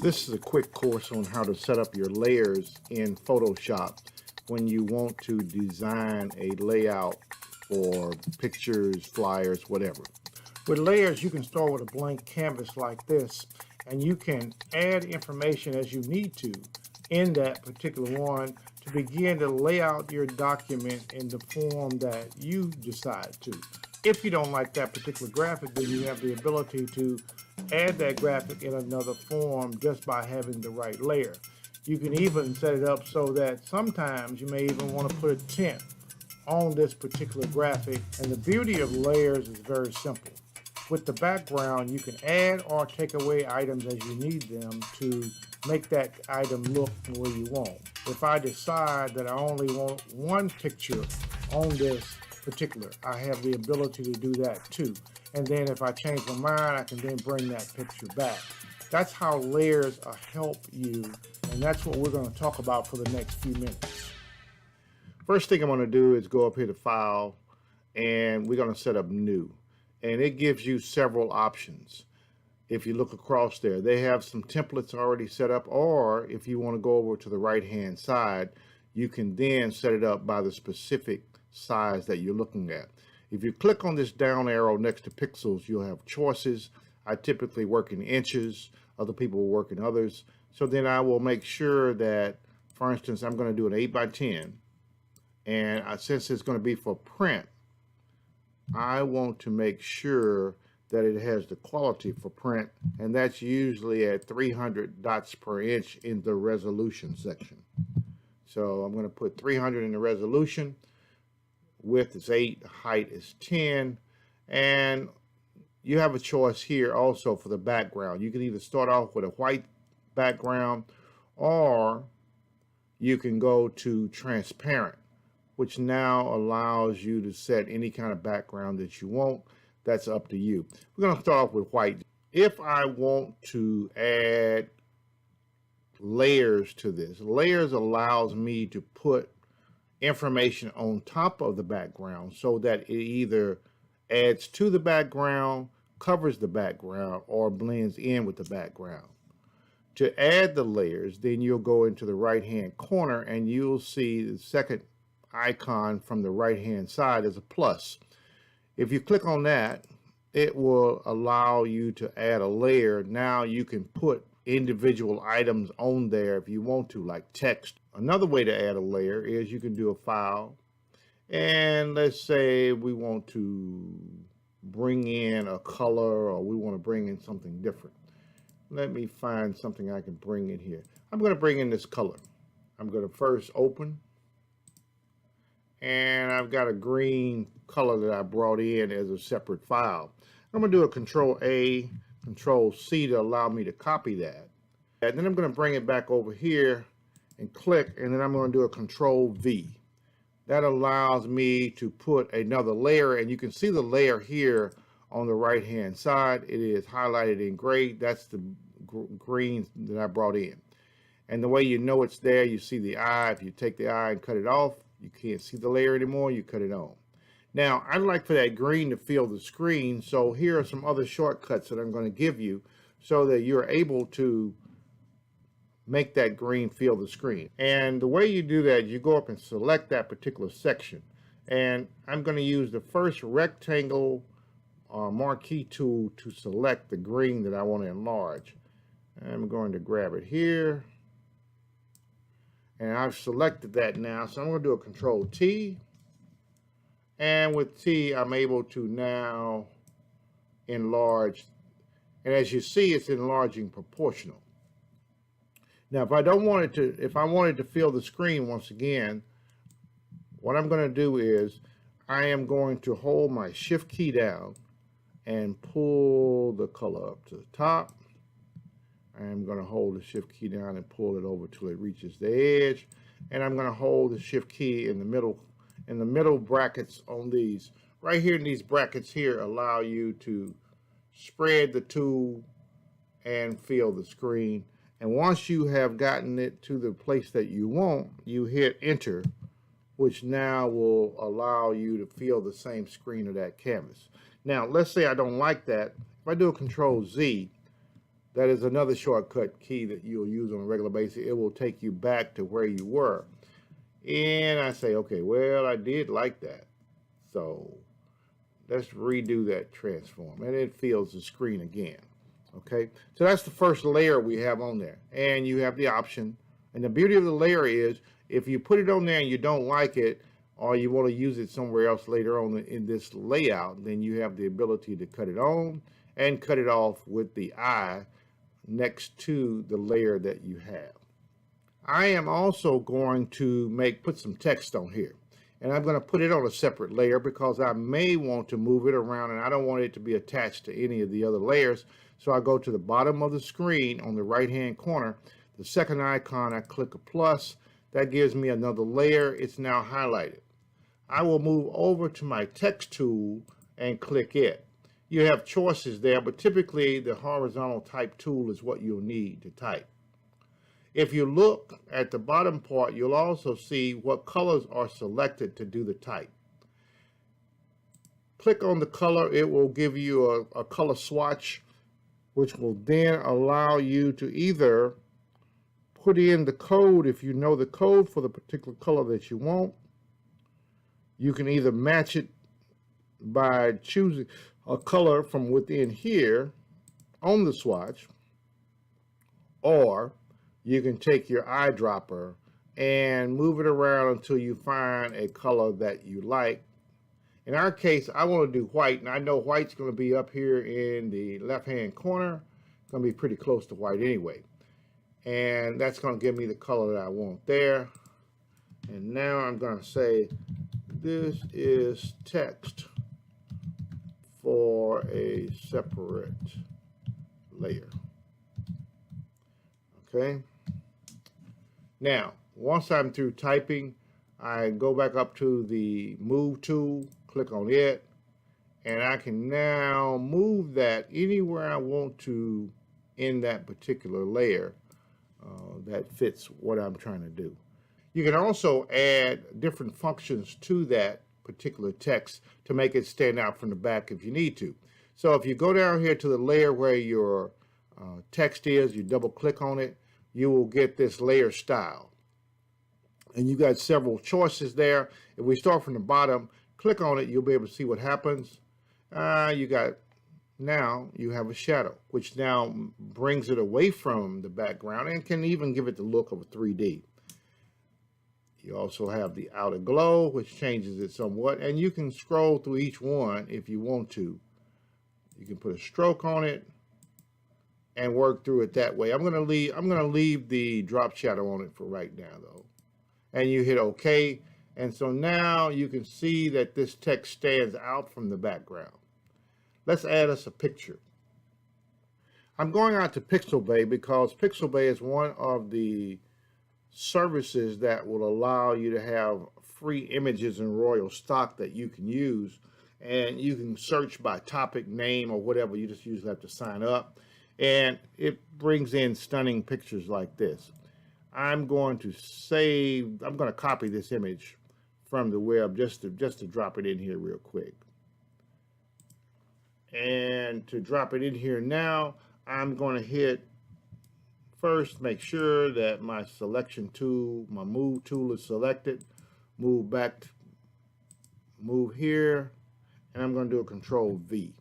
This is a quick course on how to set up your layers in Photoshop when you want to design a layout for pictures, flyers, whatever. With layers, you can start with a blank canvas like this, and you can add information as you need to in that particular one to begin to lay out your document in the form that you decide to. If you don't like that particular graphic, then you have the ability to add that graphic in another form just by having the right layer. You can even set it up so that sometimes you may even want to put a tint on this particular graphic. And the beauty of layers is very simple. With the background, you can add or take away items as you need them to make that item look the way you want. If I decide that I only want one picture on this particular, I have the ability to do that too. And then if I change my mind, I can then bring that picture back. That's how layers help you, and that's what we're going to talk about for the next few minutes. First thing I'm going to do is go up here to File, and we're going to set up New. And it gives you several options. If you look across there, they have some templates already set up, or if you want to go over to the right-hand side, you can then set it up by the specific size that you're looking at. If you click on this down arrow next to pixels, you'll have choices. I typically work in inches. Other people will work in others. So then I will make sure that, for instance, I'm going to do an 8 by 10. And since it's going to be for print, I want to make sure that it has the quality for print, and that's usually at 300 dots per inch in the resolution section. So I'm going to put 300 in the resolution. Width is 8, height is 10, and you have a choice here also for the background. You can either start off with a white background, or you can go to transparent, which now allows you to set any kind of background that you want. That's up to you. We're going to start off with white. If I want to add layers to this, layers allows me to put information on top of the background so that it either adds to the background, covers the background, or blends in with the background. To add the layers, then you'll go into the right-hand corner and you'll see the second icon from the right-hand side is a plus. If you click on that, it will allow you to add a layer. Now you can put individual items on there if you want to, like text. Another way to add a layer is you can do a file, and let's say we want to bring in a color, or we want to bring in something different. Let me find something I can bring in here. I'm going to bring in this color. I'm going to first open, and I've got a green color that I brought in as a separate file. I'm going to do a Control A, Control C to allow me to copy that. And then I'm going to bring it back over here and click, and then I'm going to do a Control V. That allows me to put another layer, and you can see the layer here on the right hand side. It is highlighted in gray. That's the green that I brought in. And the way you know it's there, you see the eye. If you take the eye and cut it off, you can't see the layer anymore, you cut it on. Now, I'd like for that green to fill the screen, so here are some other shortcuts that I'm going to give you so that you're able to make that green fill the screen. And the way you do that, you go up and select that particular section. And I'm going to use the first rectangle marquee tool to select the green that I want to enlarge. I'm going to grab it here. And I've selected that now, so I'm going to do a Control T. And with T, I'm able to now enlarge. And as you see, it's enlarging proportional. Now, if I don't want it to, if I wanted to fill the screen once again, what I'm going to do is I am going to hold my Shift key down and pull the color up to the top. I'm going to hold the Shift key down and pull it over till it reaches the edge. And I'm going to hold the Shift key in the middle brackets on these. Right here in these brackets here allow you to spread the tool and fill the screen. And once you have gotten it to the place that you want, you hit Enter, which now will allow you to fill the same screen of that canvas. Now, let's say I don't like that. If I do a Control Z, That is another shortcut key that you'll use on a regular basis. It will take you back to where you were. And I say, okay, well, I did like that. So let's redo that transform. And it fills the screen again. Okay, so that's the first layer we have on there. And you have the option. And the beauty of the layer is if you put it on there and you don't like it, or you want to use it somewhere else later on in this layout, then you have the ability to cut it on and cut it off with the eye next to the layer that you have. I am also going to put some text on here, and I'm going to put it on a separate layer because I may want to move it around and I don't want it to be attached to any of the other layers. So I go to the bottom of the screen on the right hand corner, the second icon, I click a plus. That gives me another layer. It's now highlighted. I will move over to my text tool and click it. You have choices there, but typically the horizontal type tool is what you'll need to type. If you look at the bottom part, you'll also see what colors are selected to do the type. Click on the color, it will give you a color swatch, which will then allow you to either put in the code if you know the code for the particular color that you want. You can either match it by choosing a color from within here on the swatch, or you can take your eyedropper and move it around until you find a color that you like. In our case, I want to do white, and I know white's going to be up here in the left-hand corner. It's going to be pretty close to white anyway. And that's going to give me the color that I want there. And now I'm going to say, this is text for a separate layer. Okay. Now, once I'm through typing, I go back up to the move tool, click on it, and I can now move that anywhere I want to in that particular layer that fits what I'm trying to do. You can also add different functions to that particular text to make it stand out from the back if you need to. So if you go down here to the layer where your text is, you double click on it, you will get this layer style. And you got several choices there. If we start from the bottom, click on it, you'll be able to see what happens. Now you have a shadow, which now brings it away from the background and can even give it the look of a 3D. You also have the outer glow, which changes it somewhat, and you can scroll through each one if you want to. You can put a stroke on it and work through it that way. I'm going to leave the drop shadow on it for right now though. And you hit OK, and so now you can see that this text stands out from the background. Let's add us a picture. I'm going out to Pixabay because Pixabay is one of the services that will allow you to have free images in royal stock that you can use, and you can search by topic, name, or whatever. You just usually have to sign up, and it brings in stunning pictures like this. I'm going to copy this image from the web just to drop it in here real quick. And to drop it in here now, I'm going to hit first, make sure that my selection tool, my move tool is selected. Move back, move here, and I'm going to do a Control V.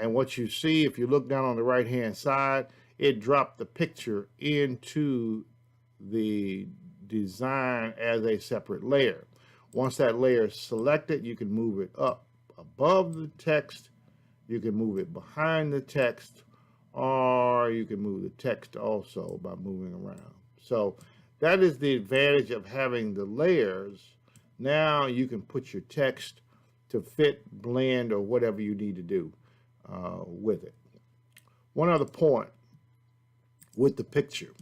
And what you see, if you look down on the right hand side, it dropped the picture into the design as a separate layer. Once that layer is selected, you can move it up above the text, you can move it behind the text, or you can move the text also by moving around. So that is the advantage of having the layers. Now you can put your text to fit, blend, or whatever you need to do with it. One other point with the picture.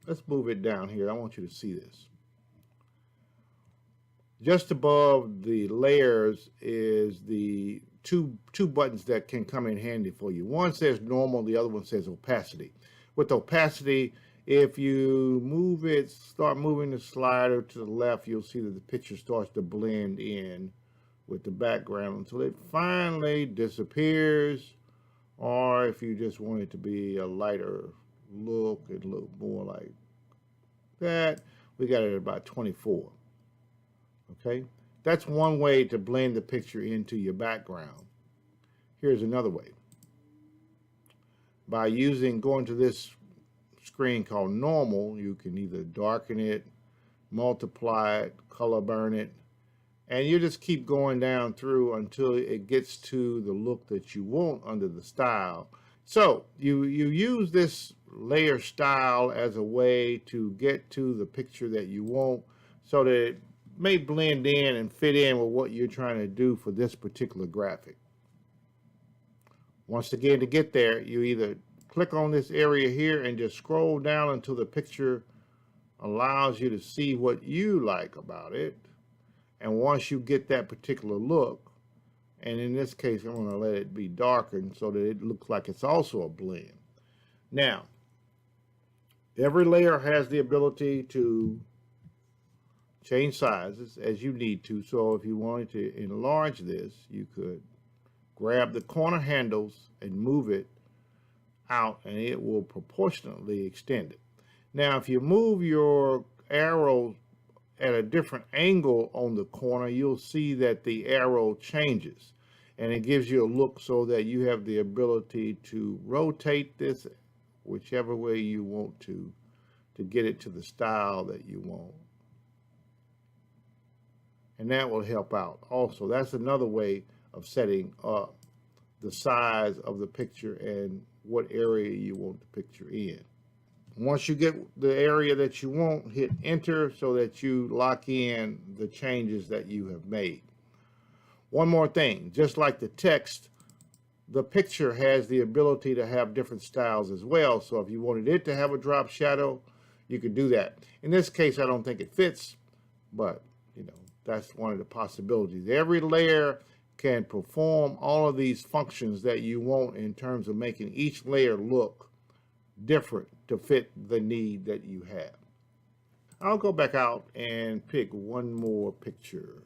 Let's move it down here. I want you to see this. Just above the layers is the two buttons that can come in handy for you. One says normal, the other one says opacity. With opacity, if you move it, start moving the slider to the left, you'll see that the picture starts to blend in with the background until it finally disappears Or if you just want it to be a lighter look and look more like that, we got it at about 24. Okay, that's one way to blend the picture into your background. Here's another way. By going to this screen called normal, you can either darken it, multiply it, color burn it, and you just keep going down through until it gets to the look that you want under the style. So you use this layer style as a way to get to the picture that you want, so that it may blend in and fit in with what you're trying to do for this particular graphic. Once again, to get there, you either click on this area here and just scroll down until the picture allows you to see what you like about it. And once you get that particular look, and in this case, I'm going to let it be darkened so that it looks like it's also a blend. Now, every layer has the ability to change sizes as you need to. So if you wanted to enlarge this, you could grab the corner handles and move it out, and it will proportionately extend it. Now, if you move your arrow at a different angle on the corner, you'll see that the arrow changes, and it gives you a look so that you have the ability to rotate this whichever way you want to get it to the style that you want. And that will help out. Also, that's another way of setting up the size of the picture and what area you want the picture in. Once you get the area that you want, hit enter so that you lock in the changes that you have made. One more thing, just like the text, the picture has the ability to have different styles as well. So if you wanted it to have a drop shadow, you could do that. In this case, I don't think it fits, but that's one of the possibilities. Every layer can perform all of these functions that you want in terms of making each layer look different to fit the need that you have. I'll go back out and pick one more picture.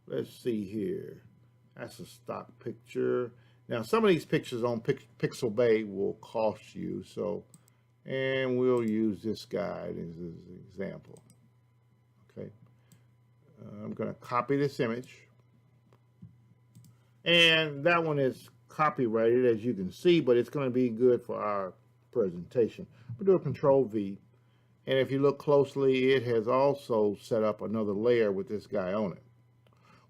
Let's see here. That's a stock picture. Now, some of these pictures on Pixabay will cost you, and we'll use this guy as an example. Okay. I'm going to copy this image, and that one is copyrighted, as you can see, but it's going to be good for our presentation. We'll do a Control V, and if you look closely, it has also set up another layer with this guy on it.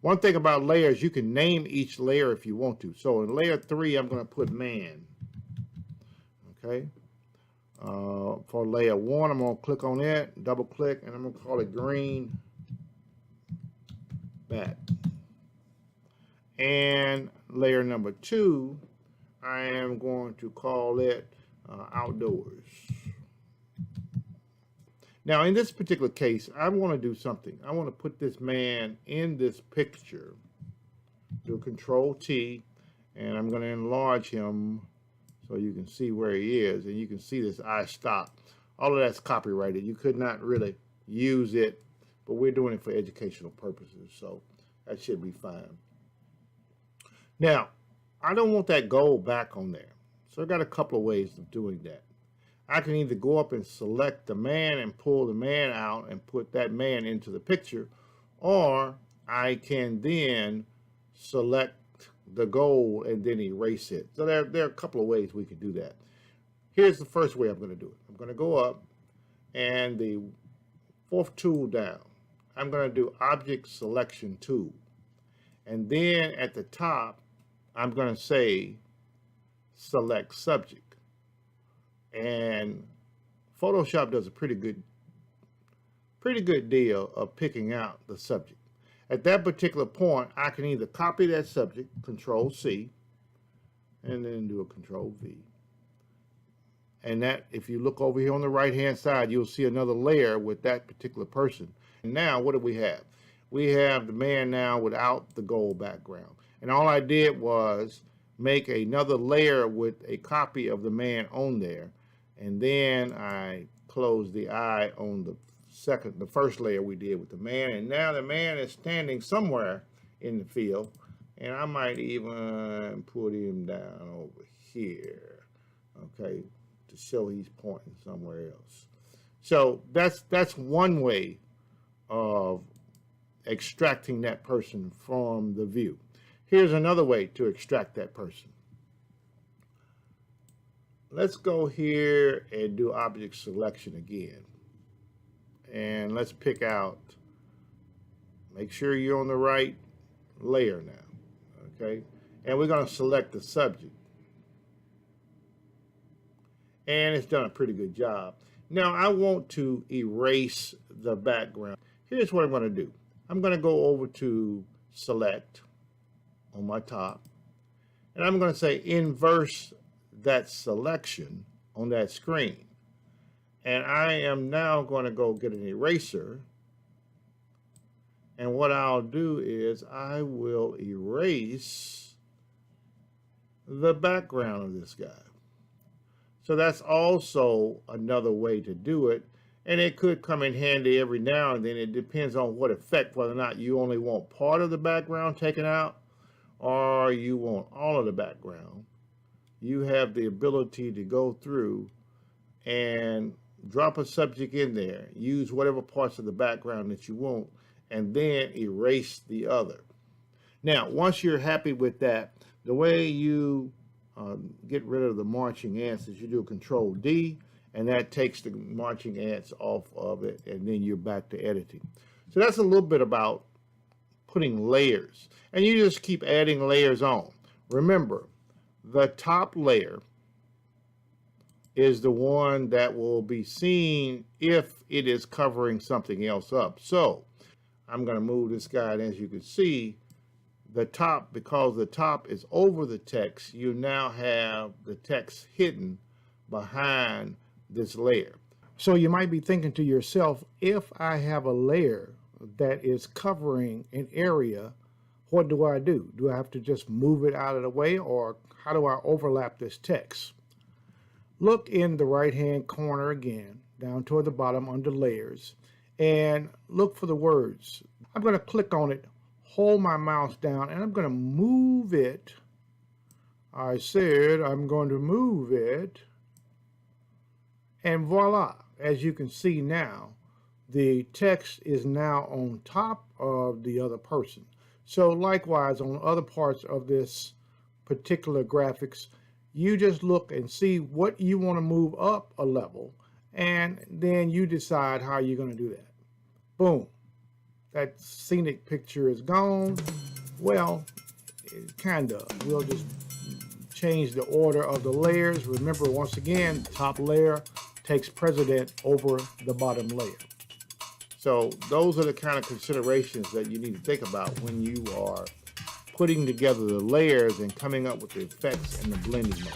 One thing about layers, you can name each layer if you want to. So in layer 3, I'm going to put man. Okay. For layer 1, I'm going to click on it, double click, and I'm going to call it green bat. And layer number 2, I am going to call it outdoors. Now, in this particular case, I want to do something. I want to put this man in this picture. Do Control T, and I'm going to enlarge him so you can see where he is, and you can see this I stop. All of that's copyrighted. You could not really use it, but we're doing it for educational purposes, so that should be fine. Now, I don't want that gold back on there, so I got a couple of ways of doing that. I can either go up and select the man and pull the man out and put that man into the picture, or I can then select the gold and then erase it. So there are a couple of ways we can do that. Here's the first way I'm going to do it. I'm going to go up, and the 4th tool down, I'm going to do Object Selection Tool. And then at the top, I'm going to say Select Subject. And Photoshop does a pretty good deal of picking out the subject. At that particular point, I can either copy that subject, Control C, and then do a Control V. And that, if you look over here on the right-hand side, you'll see another layer with that particular person. And now, what do we have? We have the man now without the gold background. And all I did was make another layer with a copy of the man on there. And then I closed the eye on the first layer we did with the man. And now the man is standing somewhere in the field. And I might even put him down over here, okay, to show he's pointing somewhere else. So that's one way of extracting that person from the view. Here's another way to extract that person. Let's go here and do object selection again. And let's pick out, make sure you're on the right layer now, okay? And we're going to select the subject. And it's done a pretty good job. Now I want to erase the background. Here's what I'm going to do. I'm going to go over to select on my top, and I'm going to say inverse that selection on that screen. And I am now going to go get an eraser, and what I'll do is I will erase the background of this guy. So that's also another way to do it, and it could come in handy every now and then. It depends on what effect, whether or not you only want part of the background taken out or you want all of the background. You have the ability to go through and drop a subject in there, use whatever parts of the background that you want, and then erase the other. Now, once you're happy with that, the way you get rid of the marching ants is you do Control D, and that takes the marching ants off of it, and then you're back to editing. So that's a little bit about putting layers, and you just keep adding layers on. Remember, the top layer is the one that will be seen if it is covering something else up. So I'm going to move this guy, and as you can see, the top, because the top is over the text, you now have the text hidden behind this layer. So you might be thinking to yourself, if I have a layer that is covering an area, what do I do? Do I have to just move it out of the way, or how do I overlap this text? Look in the right hand corner again, down toward the bottom under layers, and look for the words. I'm going to click on it, hold my mouse down, and I'm going to move it. I said I'm going to move it, and voila, as you can see now, the text is now on top of the other person. So likewise, on other parts of this particular graphics, you just look and see what you want to move up a level, and then you decide how you're going to do that. Boom. That scenic picture is gone. Well, kind of. We'll just change the order of the layers. Remember, once again, the top layer takes precedent over the bottom layer. So those are the kind of considerations that you need to think about when you are putting together the layers and coming up with the effects and the blending mode.